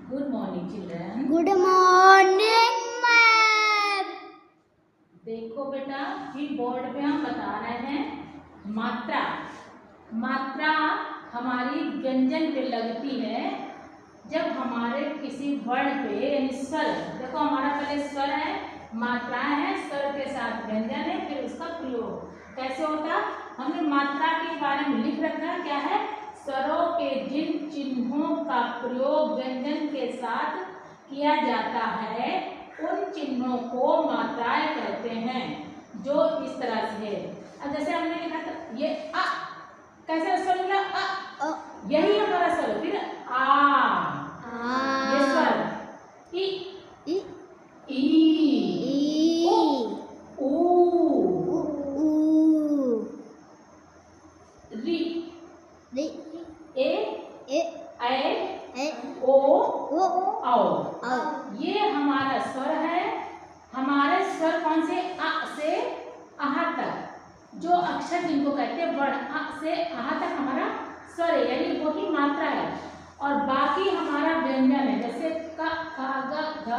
Good morning, children. Good morning ma'am. देखो बेटा, फिर बोर्ड पे हम बता रहे हैं मात्रा। मात्रा हमारी व्यंजन पे लगती है जब हमारे किसी वर्ण पे यानी स्वर। देखो हमारा पहले स्वर है, मात्राएं हैं, स्वर के साथ व्यंजन है, फिर उसका प्रयोग कैसे होता। हमने मात्रा के बारे में लिख रखा है, क्या है, स्वरों के जिन चिन्हों का प्रयोग व्यंजन के साथ किया जाता है उन चिन्हों को मात्राएं कहते हैं, जो इस तरह से है। अब जैसे हमने लिखा था ये अ, कैसे स्वर मिला अ, यही हमारा स्वर। फिर ये स्वर इ, ई, ऊ, री, ए, ओ, औ। ये हमारा स्वर है। हमारे स्वर कौन से, अ से आहा तक, जो अक्षर जिनको कहते हैं वर्ण, अ से आहा तक हमारा स्वर है, यानी वो ही मात्रा है। और बाकी हमारा व्यंजन है, जैसे क, ख, ग, घ,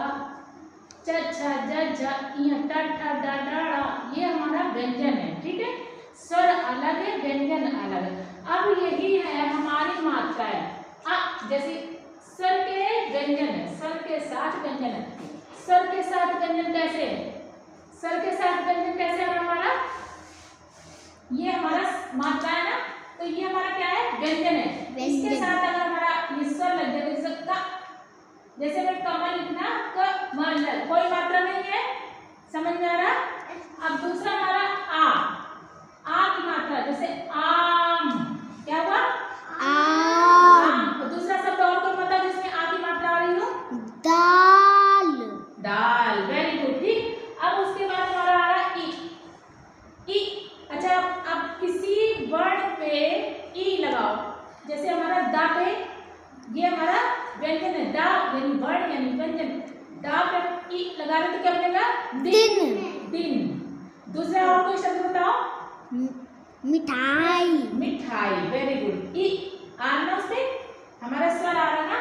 च, छ, ज, झ, ञ, ट, ठ, ड, ढ, ढ़, ये हमारा व्यंजन है। ठीक है, स्वर अलग है, व्यंजन अलग है। अब यही है हमारी मात्राएं। जैसे स्वर के व्यंजन है, स्वर के साथ व्यंजन है। स्वर के साथ व्यंजन कैसे है, स्वर के साथ व्यंजन कैसे है हमारा, ये हमारा मात्रा है ना, तो ये हमारा क्या है, व्यंजन है। इसके साथ अगर हमारा ये स्वर लग जाए, जैसे क, जैसे मैं कमल लिखना, क मल, कोई मात्रा नहीं है, समझ में आ रहा। अब दूसरा हमारा आ की मात्रा, जैसे आम, क्या हुआ, आम। और दूसरा शब्द और कोई बताओ जिसमें आ की मात्रा आ रही हो, दाल। दाल, वेरी गुड। ठीक, अब उसके बाद हमारा आ रहा है ई। अच्छा, अब किसी वर्ण पे ई लगाओ, जैसे हमारा दा पे, ये हमारा व्यंजन है, दा यानी वर्ण यानी व्यंजन। दा पे ई लगा रहे तो क्या बनेगा, दिन, दिन। दूसरा और कोई शब्द बताओ, मिठाई, मिठाई, वेरी गुड। ई आ रहा उससे हमारा स्वर आ रहा ना।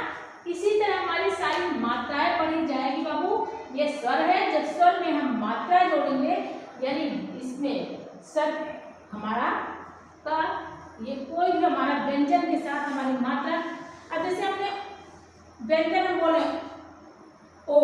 इसी तरह हमारी सारी मात्राएं पढ़ी जाएगी बाबू। ये स्वर है, जब स्वर में हम मात्रा जोड़ेंगे, यानी इसमें स्वर हमारा का, ये कोई भी हमारा व्यंजन के साथ हमारी मात्रा। अब जैसे हमने व्यंजन में बोले ओ,